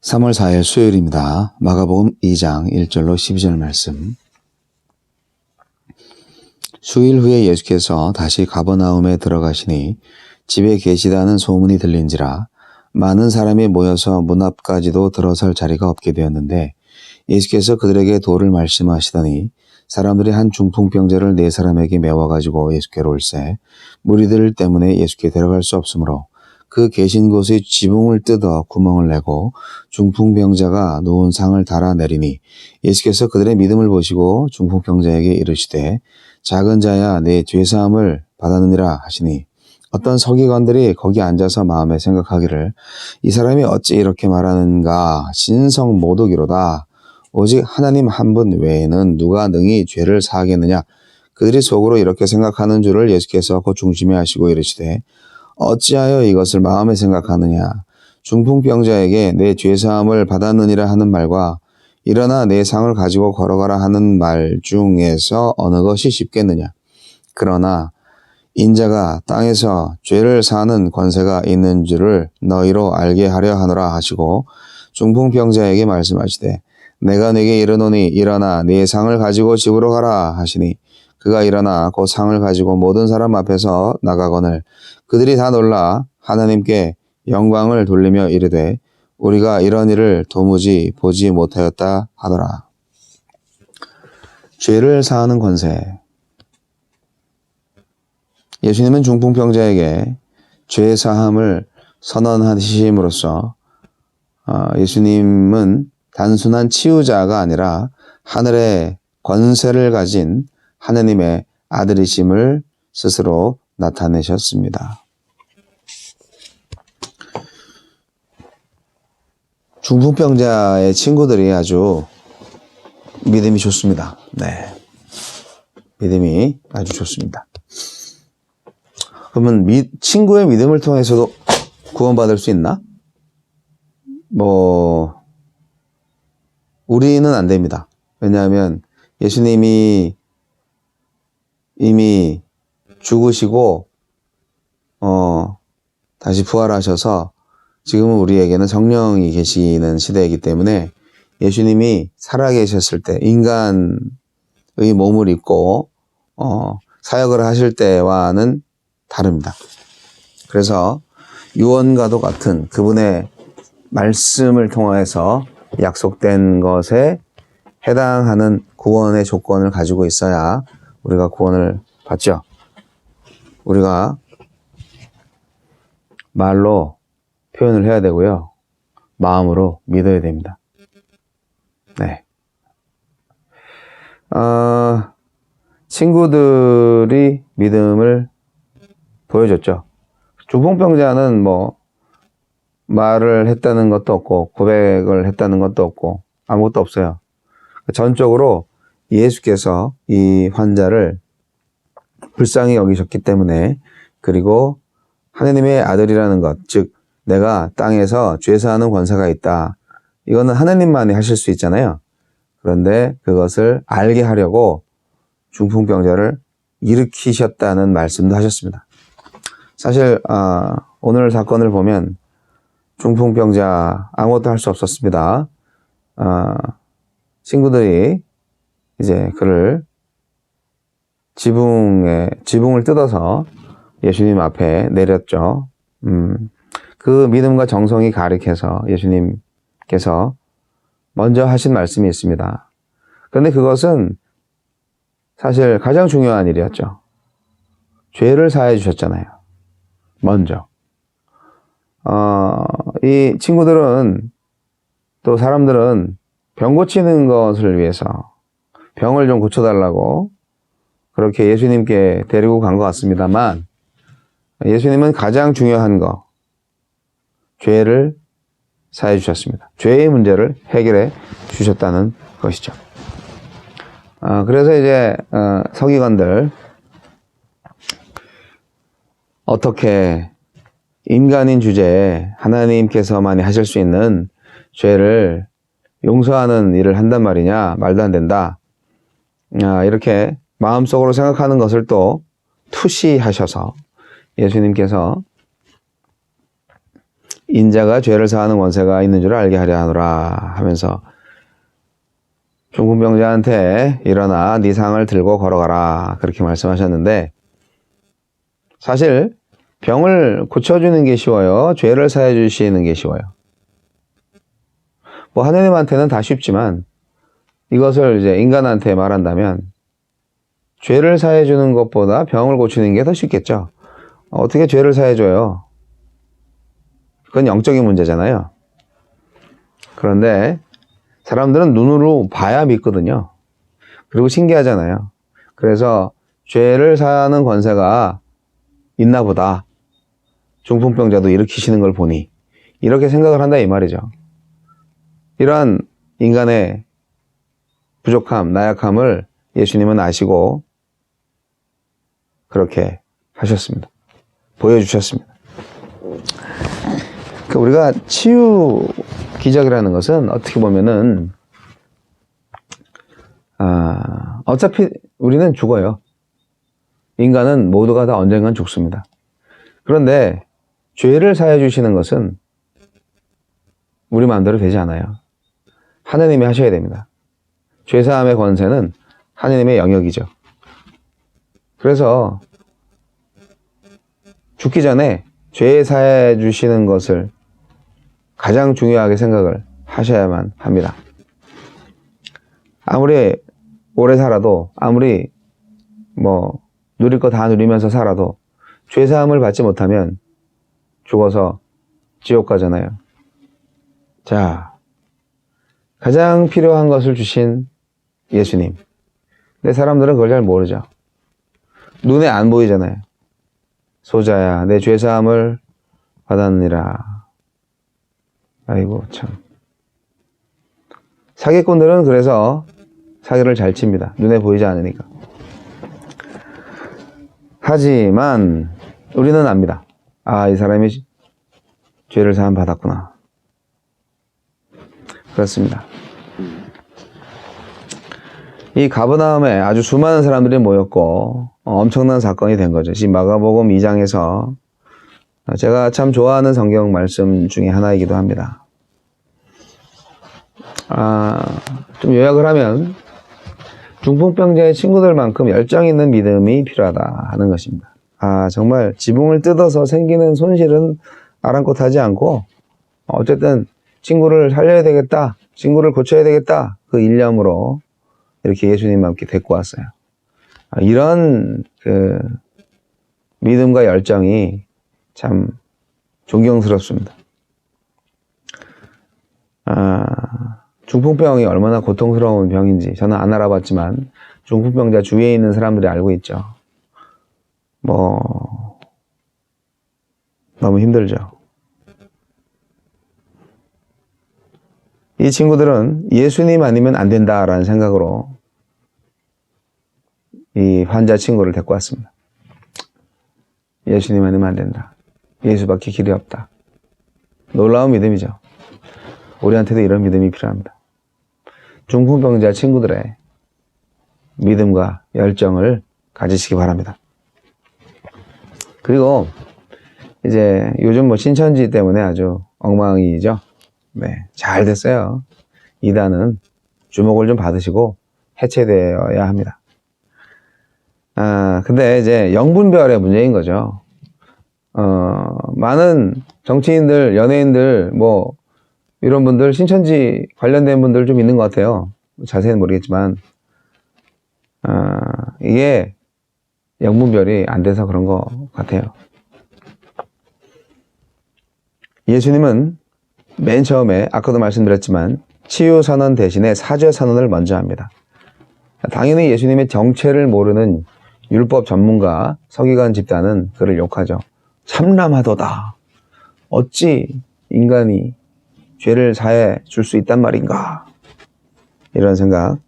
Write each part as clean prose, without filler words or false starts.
3월 4일 수요일입니다. 마가복음 2장 1절로 12절 말씀. 수일 후에 예수께서 다시 가버나움에 들어가시니 집에 계시다는 소문이 들린지라 많은 사람이 모여서 문 앞까지도 들어설 자리가 없게 되었는데 예수께서 그들에게 도를 말씀하시더니 사람들이 한 중풍병자를 4사람에게 메워가지고 예수께로 올세 무리들 때문에 예수께 데려갈 수 없으므로 그 계신 곳의 지붕을 뜯어 구멍을 내고 중풍병자가 놓은 상을 달아내리니 예수께서 그들의 믿음을 보시고 중풍병자에게 이르시되 작은 자야 내 죄사함을 받았느니라 하시니 어떤 서기관들이 거기 앉아서 마음에 생각하기를 이 사람이 어찌 이렇게 말하는가 신성 모독이로다 오직 하나님 한 분 외에는 누가 능히 죄를 사하겠느냐 그들이 속으로 이렇게 생각하는 줄을 예수께서 곧 중심에 하시고 이르시되 어찌하여 이것을 마음에 생각하느냐 중풍병자에게 내 죄사함을 받았느니라 하는 말과 일어나 내 상을 가지고 걸어가라 하는 말 중에서 어느 것이 쉽겠느냐 그러나 인자가 땅에서 죄를 사하는 권세가 있는 줄을 너희로 알게 하려 하노라 하시고 중풍병자에게 말씀하시되 내가 네게 이르노니 일어나 네 상을 가지고 집으로 가라 하시니 그가 일어나 곧 상을 가지고 모든 사람 앞에서 나가거늘 그들이 다 놀라 하나님께 영광을 돌리며 이르되 우리가 이런 일을 도무지 보지 못하였다 하더라. 죄를 사하는 권세. 예수님은 중풍병자에게 죄 사함을 선언하심으로써 예수님은 단순한 치유자가 아니라 하늘의 권세를 가진 하느님의 아들이심을 스스로 나타내셨습니다. 중풍병자의 친구들이 아주 믿음이 좋습니다. 네, 믿음이 아주 좋습니다. 그러면 친구의 믿음을 통해서도 구원받을 수 있나? 우리는 안 됩니다. 왜냐하면 예수님이 이미 죽으시고 다시 부활하셔서 지금은 우리에게는 성령이 계시는 시대이기 때문에 예수님이 살아계셨을 때 인간의 몸을 입고 사역을 하실 때와는 다릅니다. 그래서 유언과도 같은 그분의 말씀을 통해서 약속된 것에 해당하는 구원의 조건을 가지고 있어야 우리가 구원을 받죠. 우리가 말로 표현을 해야 되고요. 마음으로 믿어야 됩니다. 네. 친구들이 믿음을 보여줬죠. 중풍병자는 말을 했다는 것도 없고 고백을 했다는 것도 없고 아무것도 없어요. 전적으로 예수께서 이 환자를 불쌍히 여기셨기 때문에 그리고 하느님의 아들이라는 것, 즉 내가 땅에서 죄사하는 권세가 있다. 이거는 하느님만이 하실 수 있잖아요. 그런데 그것을 알게 하려고 중풍병자를 일으키셨다는 말씀도 하셨습니다. 사실 오늘 사건을 보면 중풍병자 아무것도 할 수 없었습니다. 친구들이 이제 그를 지붕을 뜯어서 예수님 앞에 내렸죠. 그 믿음과 정성이 가득해서 예수님께서 먼저 하신 말씀이 있습니다. 그런데 그것은 사실 가장 중요한 일이었죠. 죄를 사해 주셨잖아요. 먼저. 이 친구들은 또 사람들은 병 고치는 것을 위해서 병을 좀 고쳐달라고 그렇게 예수님께 데리고 간 것 같습니다만 예수님은 가장 중요한 거 죄를 사해 주셨습니다. 죄의 문제를 해결해 주셨다는 것이죠. 그래서 이제 서기관들 어떻게 인간인 주제에 하나님께서만이 하실 수 있는 죄를 용서하는 일을 한단 말이냐? 말도 안 된다. 이렇게 마음속으로 생각하는 것을 또 투시하셔서 예수님께서 인자가 죄를 사하는 권세가 있는 줄 알게 하려 하노라 하면서 중풍병자한테 일어나 네 상을 들고 걸어가라 그렇게 말씀하셨는데, 사실 병을 고쳐주는 게 쉬워요? 죄를 사해 주시는 게 쉬워요? 뭐 하느님한테는 다 쉽지만 이것을 이제 인간한테 말한다면 죄를 사해 주는 것보다 병을 고치는 게 더 쉽겠죠. 어떻게 죄를 사해 줘요? 그건 영적인 문제잖아요. 그런데 사람들은 눈으로 봐야 믿거든요. 그리고 신기하잖아요. 그래서 죄를 사하는 권세가 있나 보다, 중풍병자도 일으키시는 걸 보니, 이렇게 생각을 한다 이 말이죠. 이러한 인간의 부족함, 나약함을 예수님은 아시고 그렇게 하셨습니다. 보여주셨습니다. 우리가 치유 기적이라는 것은 어떻게 보면은 어차피 우리는 죽어요. 인간은 모두가 다 언젠간 죽습니다. 그런데 죄를 사해 주시는 것은 우리 마음대로 되지 않아요. 하느님이 하셔야 됩니다. 죄사함의 권세는 하느님의 영역이죠. 그래서 죽기 전에 죄 사해 주시는 것을 가장 중요하게 생각을 하셔야만 합니다. 아무리 오래 살아도, 아무리 뭐 누릴 거 다 누리면서 살아도 죄사함을 받지 못하면 죽어서 지옥 가잖아요. 자, 가장 필요한 것을 주신 예수님. 근데 사람들은 그걸 잘 모르죠. 눈에 안 보이잖아요. 소자야, 내 죄사함을 받았느니라. 아이고 참. 사기꾼들은 그래서 사기를 잘 칩니다. 눈에 보이지 않으니까. 하지만 우리는 압니다. 아, 이 사람이 죄를 사함 받았구나. 그렇습니다. 이 가버나움에 아주 수많은 사람들이 모였고 엄청난 사건이 된 거죠. 지금 마가복음 2장에서 제가 참 좋아하는 성경 말씀 중에 하나이기도 합니다. 좀 요약을 하면 중풍병자의 친구들만큼 열정 있는 믿음이 필요하다 하는 것입니다. 정말 지붕을 뜯어서 생기는 손실은 아랑곳하지 않고 어쨌든 친구를 살려야 되겠다, 친구를 고쳐야 되겠다, 그 일념으로 이렇게 예수님과 함께 데리고 왔어요. 이런 그 믿음과 열정이 참 존경스럽습니다. 중풍병이 얼마나 고통스러운 병인지 저는 안 알아봤지만 중풍병자 주위에 있는 사람들이 알고 있죠. 너무 힘들죠. 이 친구들은 예수님 아니면 안 된다라는 생각으로 이 환자 친구를 데리고 왔습니다. 예수님 아니면 안 된다. 예수밖에 길이 없다. 놀라운 믿음이죠. 우리한테도 이런 믿음이 필요합니다. 중풍병자 친구들의 믿음과 열정을 가지시기 바랍니다. 그리고 이제 요즘 신천지 때문에 아주 엉망이죠. 네, 잘 됐어요. 이단은 주목을 좀 받으시고 해체되어야 합니다. 근데 이제 영분별의 문제인 거죠. 많은 정치인들, 연예인들, 이런 분들, 신천지 관련된 분들 좀 있는 것 같아요. 자세히는 모르겠지만, 이게 영분별이 안 돼서 그런 것 같아요. 예수님은 맨 처음에, 아까도 말씀드렸지만, 치유 선언 대신에 사죄 선언을 먼저 합니다. 당연히 예수님의 정체를 모르는 율법 전문가, 서기관 집단은 그를 욕하죠. 참람하도다. 어찌 인간이 죄를 사해 줄 수 있단 말인가? 이런 생각.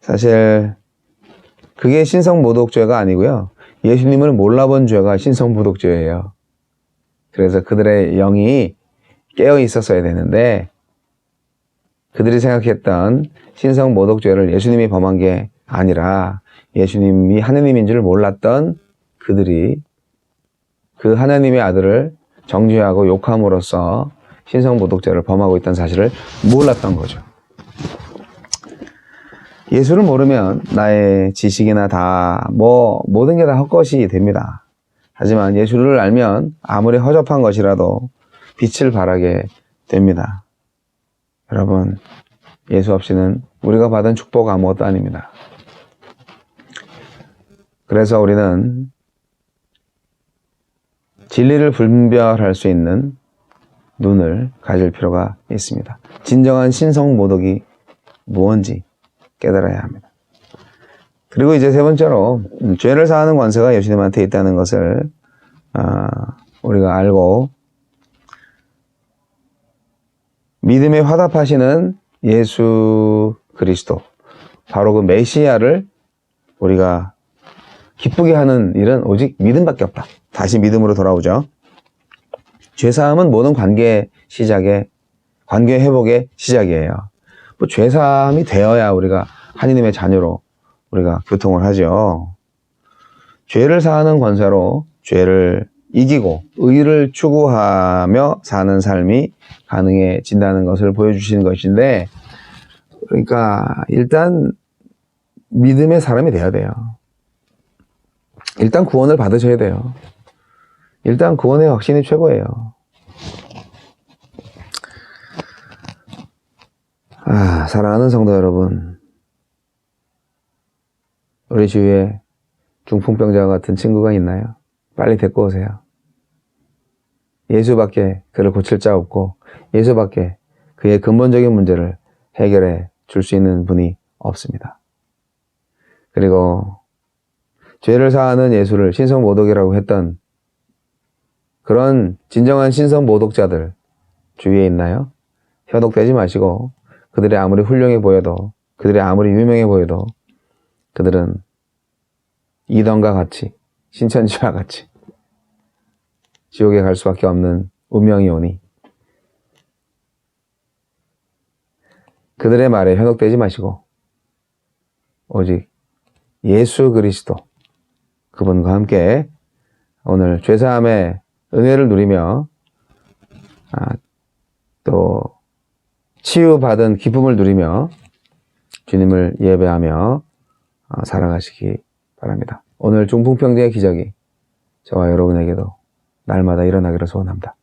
사실 그게 신성모독죄가 아니고요. 예수님을 몰라본 죄가 신성모독죄예요. 그래서 그들의 영이 깨어 있었어야 되는데 그들이 생각했던 신성모독죄를 예수님이 범한 게 아니라 예수님이 하느님인 줄 몰랐던 그들이 그 하나님의 아들을 정죄하고 욕함으로써 신성모독죄를 범하고 있다는 사실을 몰랐던 거죠. 예수를 모르면 나의 지식이나 모든 게 다 헛것이 됩니다. 하지만 예수를 알면 아무리 허접한 것이라도 빛을 발하게 됩니다. 여러분, 예수 없이는 우리가 받은 축복 아무것도 아닙니다. 그래서 우리는 진리를 분별할 수 있는 눈을 가질 필요가 있습니다. 진정한 신성모독이 무엇인지 깨달아야 합니다. 그리고 이제 세 번째로 죄를 사하는 권세가 예수님한테 있다는 것을 우리가 알고 믿음에 화답하시는 예수 그리스도, 바로 그 메시아를 우리가 기쁘게 하는 일은 오직 믿음밖에 없다. 다시 믿음으로 돌아오죠. 죄사함은 모든 관계 회복의 시작이에요. 뭐 죄사함이 되어야 우리가 하느님의 자녀로 우리가 교통을 하죠. 죄를 사하는 권세로 죄를 이기고 의를 추구하며 사는 삶이 가능해진다는 것을 보여주시는 것인데, 그러니까 일단 믿음의 사람이 돼야 돼요. 일단 구원을 받으셔야 돼요. 일단 구원의 확신이 최고예요. 사랑하는 성도 여러분, 우리 주위에 중풍병자와 같은 친구가 있나요? 빨리 데리고 오세요. 예수밖에 그를 고칠 자 없고, 예수밖에 그의 근본적인 문제를 해결해 줄 수 있는 분이 없습니다. 그리고 죄를 사하는 예수를 신성모독이라고 했던 그런 진정한 신성모독자들 주위에 있나요? 현혹되지 마시고, 그들이 아무리 훌륭해 보여도, 그들이 아무리 유명해 보여도 그들은 이던과 같이, 신천지와 같이 지옥에 갈 수밖에 없는 운명이 오니 그들의 말에 현혹되지 마시고 오직 예수 그리스도, 그분과 함께 오늘 죄사함의 은혜를 누리며 또 치유받은 기쁨을 누리며 주님을 예배하며 살아가시기 바랍니다. 오늘 중풍병자의 기적이 저와 여러분에게도 날마다 일어나기를 소원합니다.